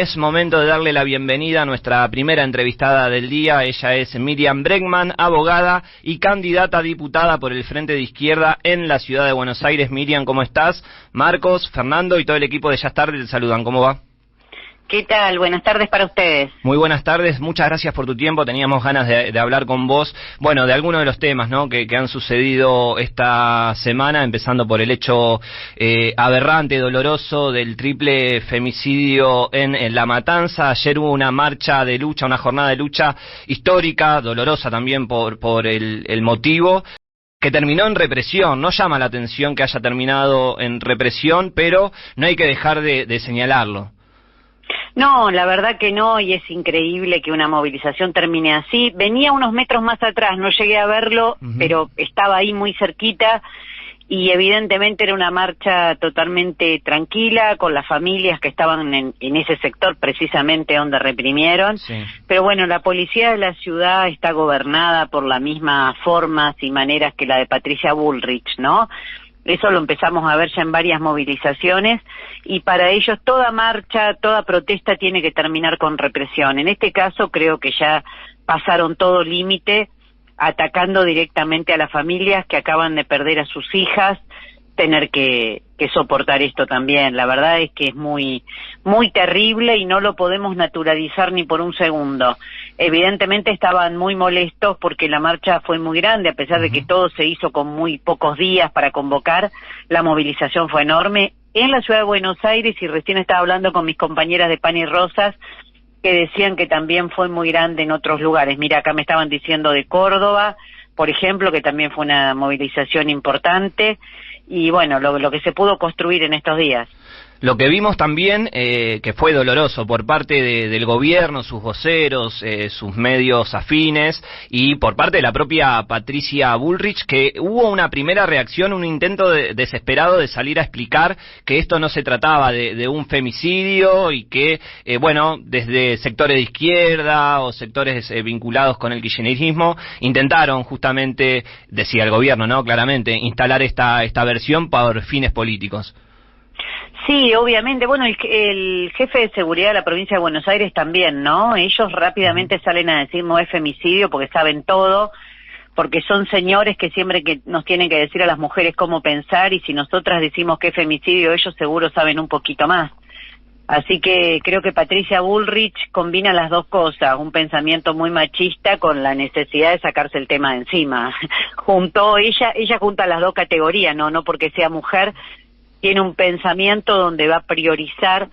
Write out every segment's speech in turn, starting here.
Es momento de darle la bienvenida a nuestra primera entrevistada del día. Ella es Miriam Bregman, abogada y candidata a diputada por el Frente de Izquierda en la ciudad de Buenos Aires. Miriam, ¿cómo estás? Marcos, Fernando y todo el equipo de Ya es Tarde te saludan. ¿Cómo va? ¿Qué tal? Buenas tardes para ustedes. Muy buenas tardes, muchas gracias por tu tiempo. Teníamos ganas de hablar con vos, bueno, de algunos de los temas, ¿no?, que han sucedido esta semana, empezando por el hecho aberrante, doloroso del triple femicidio en La Matanza. Ayer hubo una marcha de lucha, una jornada de lucha histórica, dolorosa también por el motivo, que terminó en represión. No llama la atención que haya terminado en represión, pero no hay que dejar de señalarlo. No, la verdad que no, y es increíble que una movilización termine así. Venía unos metros más atrás, no llegué a verlo, pero estaba ahí muy cerquita, y evidentemente era una marcha totalmente tranquila, con las familias que estaban en ese sector precisamente donde reprimieron. Sí. Pero bueno, la policía de la ciudad está gobernada por las mismas formas y maneras que la de Patricia Bullrich, ¿no? Eso lo empezamos a ver ya en varias movilizaciones, y para ellos toda marcha, toda protesta tiene que terminar con represión. En este caso creo que ya pasaron todo límite, atacando directamente a las familias que acaban de perder a sus hijas, tener que soportar esto también. La verdad es que es muy terrible y no lo podemos naturalizar ni por un segundo. Evidentemente estaban muy molestos porque la marcha fue muy grande, a pesar de que todo se hizo con muy pocos días para convocar. La movilización fue enorme en la ciudad de Buenos Aires, y recién estaba hablando con mis compañeras de Pan y Rosas, que decían que también fue muy grande en otros lugares. Mira, acá me estaban diciendo de Córdoba, por ejemplo, que también fue una movilización importante, y bueno, lo que se pudo construir en estos días. Lo que vimos también, que fue doloroso por parte del gobierno, sus voceros, sus medios afines, y por parte de la propia Patricia Bullrich, que hubo una primera reacción, un intento desesperado de salir a explicar que esto no se trataba de un femicidio, y que, bueno, desde sectores de izquierda o sectores vinculados con el kirchnerismo, intentaron justamente, decía el gobierno, ¿no?, claramente, instalar esta versión por fines políticos. Sí, obviamente. Bueno, el jefe de seguridad de la provincia de Buenos Aires también, ¿no? Ellos rápidamente salen a decir no es femicidio porque saben todo, porque son señores que siempre que nos tienen que decir a las mujeres cómo pensar, y si nosotras decimos que es femicidio, ellos seguro saben un poquito más. Así que creo que Patricia Bullrich combina las dos cosas, un pensamiento muy machista con la necesidad de sacarse el tema de encima. Ella junta las dos categorías, no porque sea mujer, tiene un pensamiento donde va a priorizar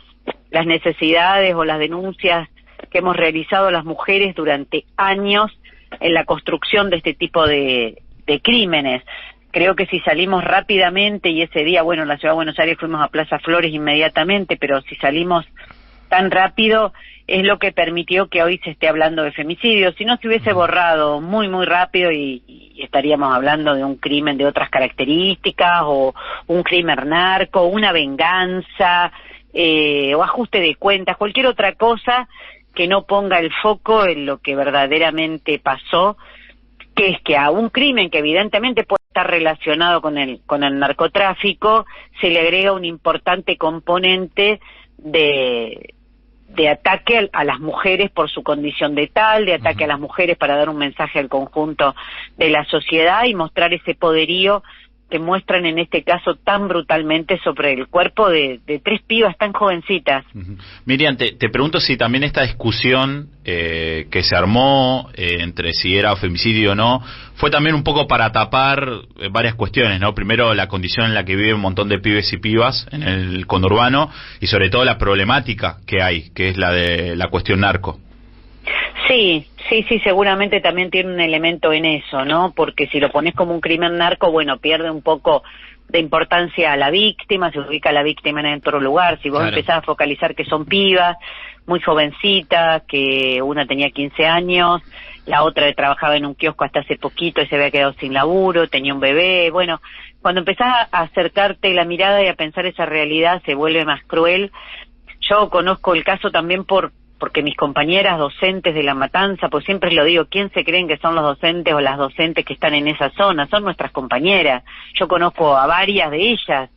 las necesidades o las denuncias que hemos realizado las mujeres durante años en la construcción de este tipo de crímenes. Creo que si salimos rápidamente, y ese día, bueno, en la ciudad de Buenos Aires fuimos a Plaza Flores inmediatamente, pero si salimos tan rápido es lo que permitió que hoy se esté hablando de femicidio. Si no se hubiese borrado muy rápido, y estaríamos hablando de un crimen de otras características, o un crimen narco, una venganza, o ajuste de cuentas, cualquier otra cosa que no ponga el foco en lo que verdaderamente pasó, que es que a un crimen que evidentemente puede estar relacionado con el narcotráfico, se le agrega un importante componente de ataque a las mujeres por su condición de tal, de ataque a las mujeres para dar un mensaje al conjunto de la sociedad y mostrar ese poderío que muestran en este caso tan brutalmente sobre el cuerpo de tres pibas tan jovencitas. Miriam, te pregunto si también esta discusión que se armó entre si era femicidio o no, fue también un poco para tapar varias cuestiones, ¿no? Primero, la condición en la que vive un montón de pibes y pibas en el conurbano, y sobre todo la problemática que hay, que es la de la cuestión narco. Sí, seguramente también tiene un elemento en eso, ¿no? Porque si lo pones como un crimen narco, bueno, pierde un poco de importancia a la víctima, se ubica a la víctima en otro lugar. Si vos empezás a focalizar que son pibas, muy jovencitas, que una tenía 15 años, la otra trabajaba en un kiosco hasta hace poquito y se había quedado sin laburo, tenía un bebé, bueno, cuando empezás a acercarte la mirada y a pensar esa realidad se vuelve más cruel. Yo conozco el caso también porque mis compañeras docentes de La Matanza, pues siempre lo digo, ¿quién se creen que son los docentes o las docentes que están en esa zona? Son nuestras compañeras. Yo conozco a varias de ellas,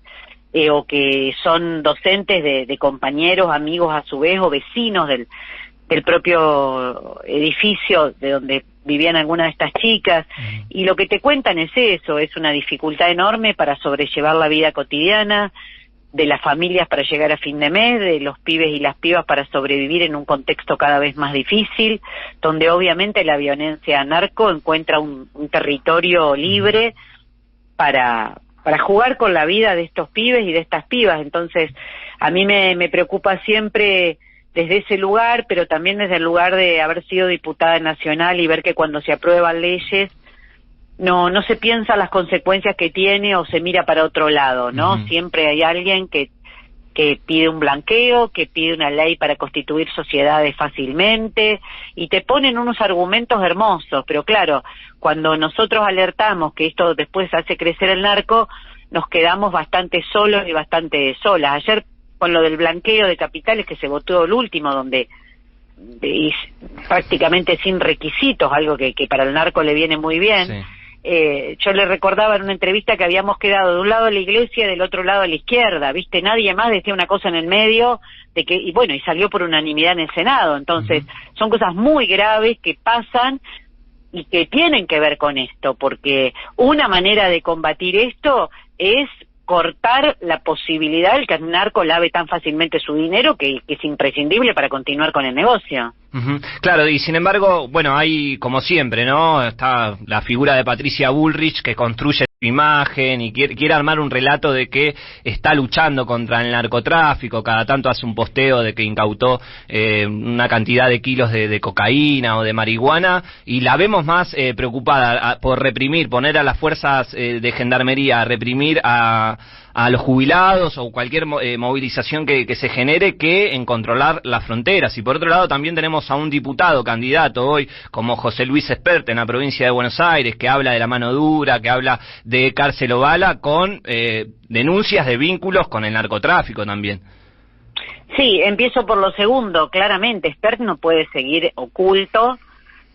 o que son docentes de compañeros, amigos a su vez, o vecinos del propio edificio de donde vivían algunas de estas chicas, y lo que te cuentan es eso, es una dificultad enorme para sobrellevar la vida cotidiana, de las familias para llegar a fin de mes, de los pibes y las pibas para sobrevivir en un contexto cada vez más difícil, donde obviamente la violencia narco encuentra un territorio libre para jugar con la vida de estos pibes y de estas pibas. Entonces, a mí me preocupa siempre desde ese lugar, pero también desde el lugar de haber sido diputada nacional y ver que cuando se aprueban leyes no se piensa las consecuencias que tiene o se mira para otro lado, ¿no? Siempre hay alguien que pide un blanqueo, que pide una ley para constituir sociedades fácilmente, y te ponen unos argumentos hermosos, pero claro, cuando nosotros alertamos que esto después hace crecer el narco, nos quedamos bastante solos y bastante solas. Ayer, con lo del blanqueo de capitales, que se votó el último, donde prácticamente sin requisitos, algo que para el narco le viene muy bien. Sí. Yo le recordaba en una entrevista que habíamos quedado de un lado a la iglesia y del otro lado a la izquierda, ¿viste? Nadie más decía una cosa en el medio, y salió por unanimidad en el Senado. Entonces, son cosas muy graves que pasan y que tienen que ver con esto, porque una manera de combatir esto es cortar la posibilidad de que el narco lave tan fácilmente su dinero, que es imprescindible para continuar con el negocio. Claro, y sin embargo, bueno, hay, como siempre, ¿no? Está la figura de Patricia Bullrich, que construye su imagen y quiere armar un relato de que está luchando contra el narcotráfico. Cada tanto hace un posteo de que incautó una cantidad de kilos de cocaína o de marihuana, y la vemos más preocupada por reprimir, poner a las fuerzas de gendarmería a reprimir a los jubilados o cualquier movilización que se genere, que en controlar las fronteras. Y por otro lado también tenemos a un diputado candidato hoy como José Luis Espert en la provincia de Buenos Aires, que habla de la mano dura, que habla de cárcel o bala, con denuncias de vínculos con el narcotráfico también. Sí, empiezo por lo segundo. Claramente, Espert no puede seguir oculto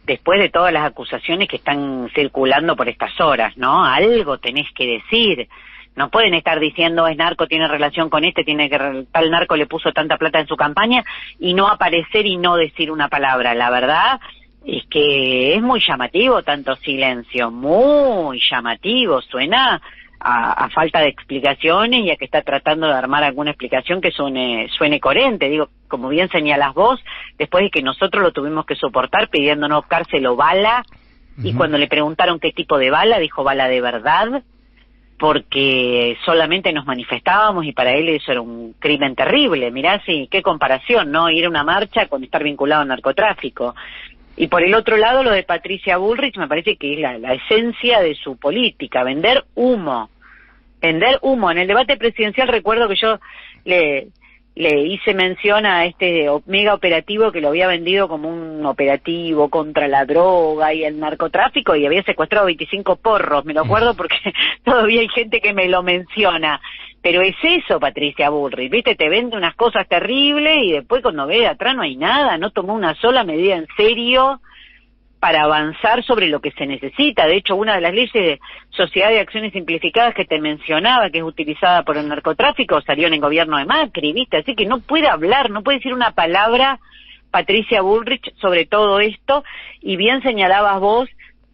después de todas las acusaciones que están circulando por estas horas, ¿no? Algo tenés que decir. No pueden estar diciendo es narco, tiene relación con tal narco le puso tanta plata en su campaña, y no aparecer y no decir una palabra. La verdad es que es muy llamativo tanto silencio, muy llamativo, suena a falta de explicaciones y a que está tratando de armar alguna explicación que suene coherente. Digo, como bien señalas vos, después de que nosotros lo tuvimos que soportar pidiéndonos cárcel o bala, y cuando le preguntaron qué tipo de bala, dijo bala de verdad, porque solamente nos manifestábamos y para él eso era un crimen terrible. Mirá, sí, qué comparación, ¿no? Ir a una marcha con estar vinculado al narcotráfico. Y por el otro lado, lo de Patricia Bullrich me parece que es la esencia de su política, vender humo. Vender humo. En el debate presidencial recuerdo que yo le hice mención a este mega operativo que lo había vendido como un operativo contra la droga y el narcotráfico, y había secuestrado 25 porros, me lo acuerdo porque todavía hay gente que me lo menciona. Pero es eso, Patricia Bullrich, ¿viste? Te vende unas cosas terribles y después cuando ve de atrás no hay nada, no tomó una sola medida en serio para avanzar sobre lo que se necesita. De hecho, una de las leyes de Sociedad de Acciones Simplificadas que te mencionaba, que es utilizada por el narcotráfico, salió en el gobierno de Macri, ¿viste? Así que no puede hablar, no puede decir una palabra Patricia Bullrich sobre todo esto, y bien señalabas vos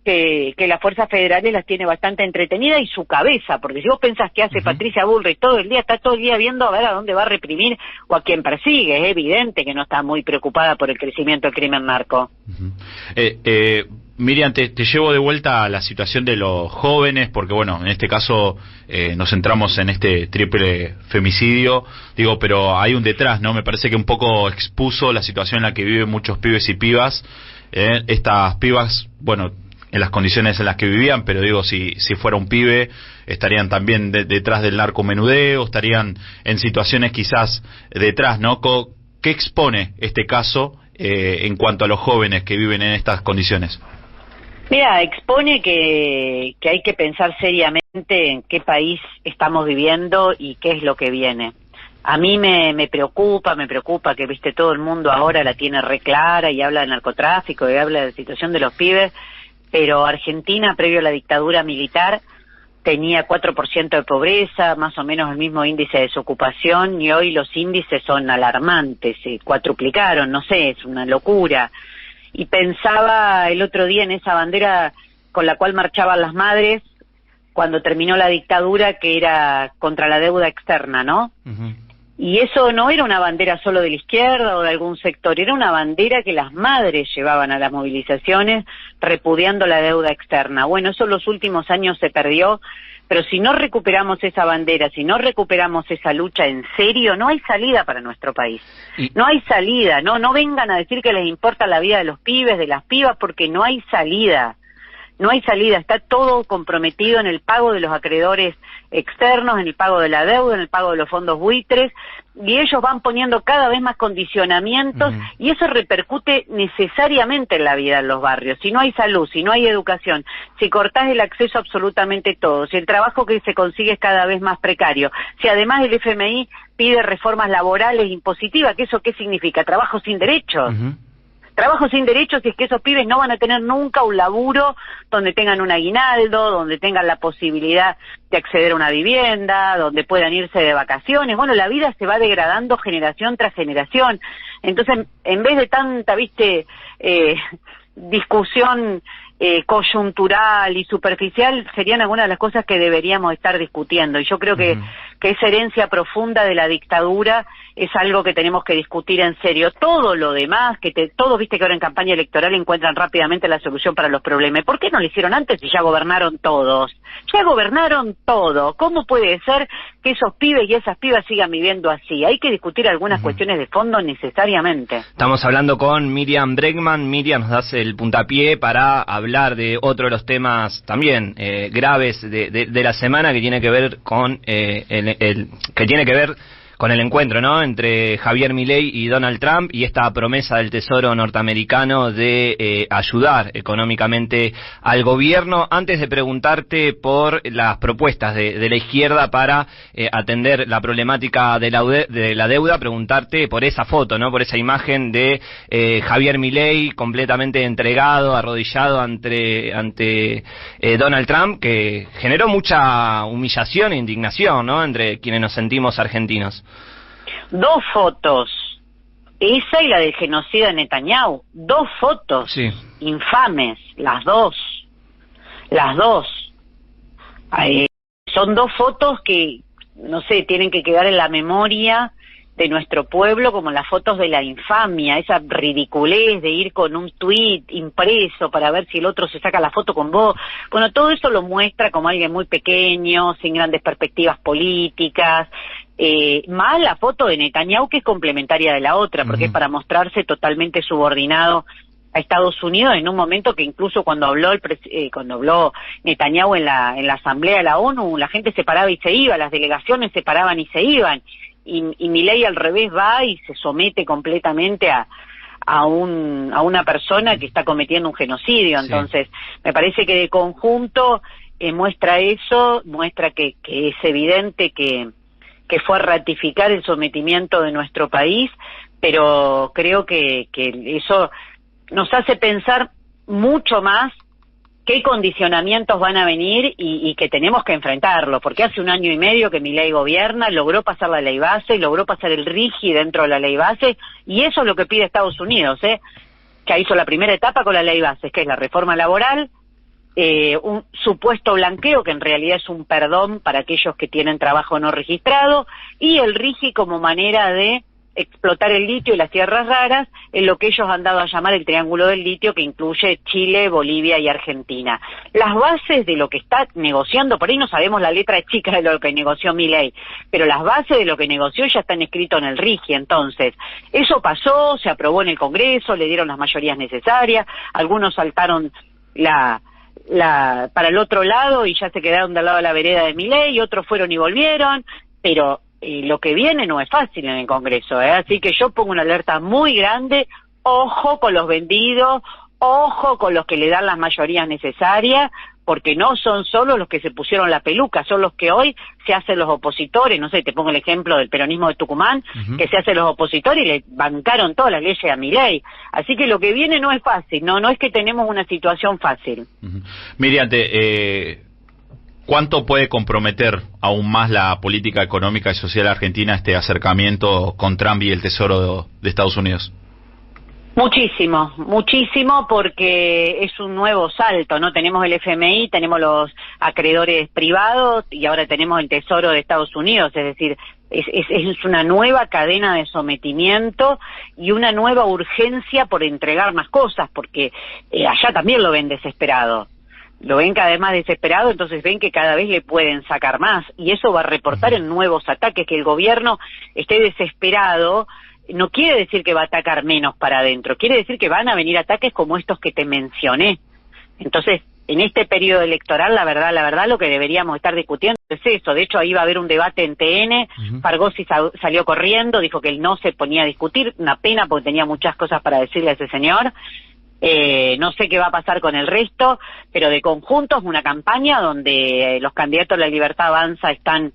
que las fuerzas federales las tiene bastante entretenidas, y su cabeza, porque si vos pensás que hace Patricia Bullrich todo el día, está todo el día viendo a ver a dónde va a reprimir o a quién persigue, es evidente que no está muy preocupada por el crecimiento del crimen narco. Miriam, te llevo de vuelta a la situación de los jóvenes, porque bueno, en este caso nos centramos en este triple femicidio, digo, pero hay un detrás, ¿no? Me parece que un poco expuso la situación en la que viven muchos pibes y pibas. Estas pibas, bueno, en las condiciones en las que vivían, pero digo, si fuera un pibe, estarían también detrás del narcomenudeo, estarían en situaciones quizás detrás, ¿no? ¿Qué expone este caso en cuanto a los jóvenes que viven en estas condiciones? Mira, expone que hay que pensar seriamente en qué país estamos viviendo y qué es lo que viene. A mí me preocupa que, viste, todo el mundo ahora la tiene re clara y habla de narcotráfico y habla de la situación de los pibes, pero Argentina, previo a la dictadura militar, tenía 4% de pobreza, más o menos el mismo índice de desocupación, y hoy los índices son alarmantes, se cuatruplicaron, no sé, es una locura. Y pensaba el otro día en esa bandera con la cual marchaban las madres cuando terminó la dictadura, que era contra la deuda externa, ¿no? Uh-huh. Y eso no era una bandera solo de la izquierda o de algún sector, era una bandera que las madres llevaban a las movilizaciones repudiando la deuda externa. Bueno, eso en los últimos años se perdió, pero si no recuperamos esa bandera, si no recuperamos esa lucha en serio, no hay salida para nuestro país. No hay salida, no vengan a decir que les importa la vida de los pibes, de las pibas, porque no hay salida. No hay salida, está todo comprometido en el pago de los acreedores externos, en el pago de la deuda, en el pago de los fondos buitres, y ellos van poniendo cada vez más condicionamientos, y eso repercute necesariamente en la vida en los barrios. Si no hay salud, si no hay educación, si cortás el acceso a absolutamente todo, si el trabajo que se consigue es cada vez más precario, si además el FMI pide reformas laborales impositivas, ¿que eso qué significa? Trabajo sin derechos. Trabajo sin derechos, y es que esos pibes no van a tener nunca un laburo donde tengan un aguinaldo, donde tengan la posibilidad de acceder a una vivienda, donde puedan irse de vacaciones. Bueno, la vida se va degradando generación tras generación. Entonces, en vez de tanta, discusión coyuntural y superficial, serían algunas de las cosas que deberíamos estar discutiendo. Y yo creo que esa herencia profunda de la dictadura es algo que tenemos que discutir en serio. Todo lo demás, todos viste que ahora en campaña electoral encuentran rápidamente la solución para los problemas. ¿Por qué no lo hicieron antes si ya gobernaron todos? Ya gobernaron todo. ¿Cómo puede ser que esos pibes y esas pibas sigan viviendo así? Hay que discutir algunas cuestiones de fondo necesariamente. Estamos hablando con Miriam Bregman. Miriam, nos das el puntapié para hablar de otro de los temas también graves de la semana, que tiene que ver con con el encuentro, ¿no?, entre Javier Milei y Donald Trump, y esta promesa del Tesoro norteamericano de ayudar económicamente al gobierno. Antes de preguntarte por las propuestas de la izquierda para atender la problemática de la deuda, preguntarte por esa foto, ¿no?, por esa imagen de Javier Milei completamente entregado, arrodillado ante Donald Trump, que generó mucha humillación e indignación, ¿no?, entre quienes nos sentimos argentinos. Dos fotos, esa y la del genocida de Netanyahu, dos fotos infames, las dos. Son dos fotos que, no sé, tienen que quedar en la memoria de nuestro pueblo como las fotos de la infamia, esa ridiculez de ir con un tuit impreso para ver si el otro se saca la foto con vos. Bueno, todo eso lo muestra como alguien muy pequeño, sin grandes perspectivas políticas. Más la foto de Netanyahu, que es complementaria de la otra, porque es para mostrarse totalmente subordinado a Estados Unidos en un momento que incluso cuando habló Netanyahu en la Asamblea de la ONU, la gente se paraba y se iba, las delegaciones se paraban y se iban, y Milei al revés va y se somete completamente a una persona que está cometiendo un genocidio. Entonces, me parece que de conjunto muestra eso, muestra que es evidente que fue a ratificar el sometimiento de nuestro país, pero creo que eso nos hace pensar mucho más qué condicionamientos van a venir y que tenemos que enfrentarlo, porque hace 1 año y medio que Milei gobierna, logró pasar la ley base, logró pasar el RIGI dentro de la ley base, y eso es lo que pide Estados Unidos, que hizo la primera etapa con la ley base, que es la reforma laboral, un supuesto blanqueo, que en realidad es un perdón para aquellos que tienen trabajo no registrado, y el RIGI como manera de explotar el litio y las tierras raras en lo que ellos han dado a llamar el triángulo del litio, que incluye Chile, Bolivia y Argentina. Las bases de lo que está negociando, por ahí no sabemos la letra chica de lo que negoció Milei, pero las bases de lo que negoció ya están escritas en el RIGI. Entonces, eso pasó, se aprobó en el Congreso, le dieron las mayorías necesarias, algunos saltaron para el otro lado y ya se quedaron del lado de la vereda de Milei, y otros fueron y volvieron, pero lo que viene no es fácil en el Congreso, así que yo pongo una alerta muy grande. Ojo con los vendidos, ojo con los que le dan las mayorías necesarias, porque no son solo los que se pusieron la peluca, son los que hoy se hacen los opositores. No sé, te pongo el ejemplo del peronismo de Tucumán, que se hacen los opositores y le bancaron todas las leyes a Milei. Así que lo que viene no es fácil, no es que tenemos una situación fácil. Miriam, ¿Cuánto puede comprometer aún más la política económica y social argentina este acercamiento con Trump y el Tesoro de Estados Unidos? Muchísimo, muchísimo, porque es un nuevo salto, ¿no? Tenemos el FMI, tenemos los acreedores privados y ahora tenemos el Tesoro de Estados Unidos, es decir, es una nueva cadena de sometimiento y una nueva urgencia por entregar más cosas, porque allá también lo ven desesperado. Lo ven cada vez más desesperado, entonces ven que cada vez le pueden sacar más, y eso va a reportar en nuevos ataques. Que el gobierno esté desesperado no quiere decir que va a atacar menos para adentro, quiere decir que van a venir ataques como estos que te mencioné. Entonces, en este periodo electoral, la verdad, lo que deberíamos estar discutiendo es eso. De hecho, ahí va a haber un debate en TN, Fargosi salió corriendo, dijo que él no se ponía a discutir, una pena porque tenía muchas cosas para decirle a ese señor. No sé qué va a pasar con el resto, pero de conjunto es una campaña donde los candidatos de la Libertad Avanza están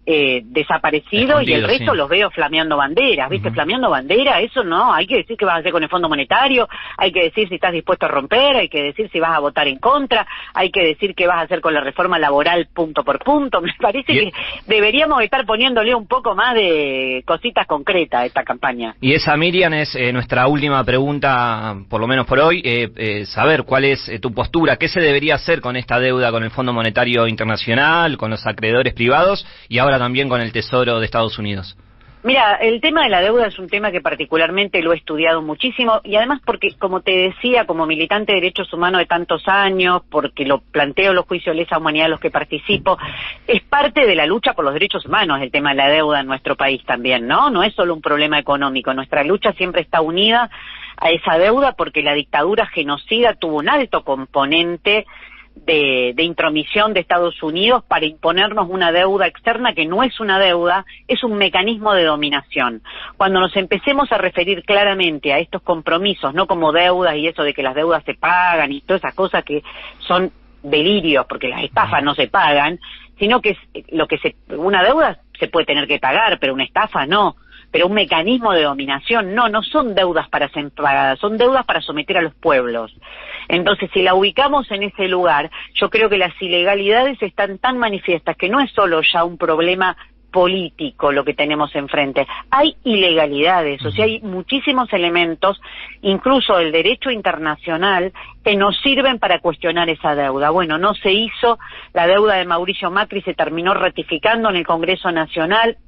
desaparecidos y el resto los veo flameando banderas, ¿viste? Flameando banderas, eso no, hay que decir qué vas a hacer con el Fondo Monetario, hay que decir si estás dispuesto a romper, hay que decir si vas a votar en contra, hay que decir qué vas a hacer con la reforma laboral punto por punto. Me parece que deberíamos estar poniéndole un poco más de cositas concretas a esta campaña. Y esa, Miriam, es nuestra última pregunta, por lo menos por hoy, saber cuál es tu postura, qué se debería hacer con esta deuda con el Fondo Monetario Internacional, con los acreedores privados y ahora también con el Tesoro de Estados Unidos. Mira, el tema de la deuda es un tema que particularmente lo he estudiado muchísimo, y además porque, como te decía, como militante de derechos humanos de tantos años, porque lo planteo en los juicios de lesa humanidad en los que participo, es parte de la lucha por los derechos humanos el tema de la deuda en nuestro país también, ¿no? No es solo un problema económico, nuestra lucha siempre está unida a esa deuda porque la dictadura genocida tuvo un alto componente de intromisión de Estados Unidos para imponernos una deuda externa que no es una deuda, es un mecanismo de dominación. Cuando nos empecemos a referir claramente a estos compromisos, no como deudas y eso de que las deudas se pagan y todas esas cosas que son delirios, porque las estafas no se pagan, sino que una deuda se puede tener que pagar, pero una estafa no. Pero un mecanismo de dominación, no son deudas para ser pagadas, son deudas para someter a los pueblos. Entonces, si la ubicamos en ese lugar, yo creo que las ilegalidades están tan manifiestas que no es solo ya un problema político lo que tenemos enfrente, hay ilegalidades, o sea, hay muchísimos elementos, incluso el derecho internacional, que nos sirven para cuestionar esa deuda. Bueno, no se hizo, la deuda de Mauricio Macri se terminó ratificando en el Congreso Nacional,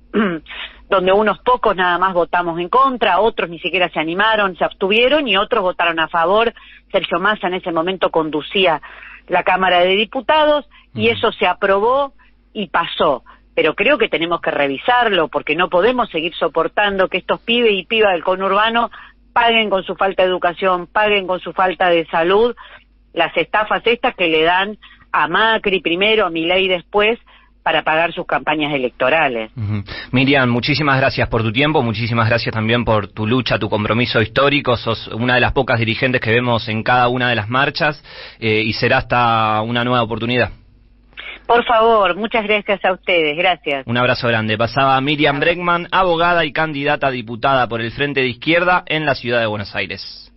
donde unos pocos nada más votamos en contra, otros ni siquiera se animaron, se abstuvieron y otros votaron a favor. Sergio Massa en ese momento conducía la Cámara de Diputados y eso se aprobó y pasó. Pero creo que tenemos que revisarlo porque no podemos seguir soportando que estos pibes y pibas del conurbano paguen con su falta de educación, paguen con su falta de salud las estafas estas que le dan a Macri primero, a Milei después, para pagar sus campañas electorales. Miriam, muchísimas gracias por tu tiempo, muchísimas gracias también por tu lucha, tu compromiso histórico. Sos una de las pocas dirigentes que vemos en cada una de las marchas y será hasta una nueva oportunidad. Por favor, muchas gracias a ustedes, gracias. Un abrazo grande. Pasaba Miriam Bregman, abogada y candidata a diputada por el Frente de Izquierda en la ciudad de Buenos Aires.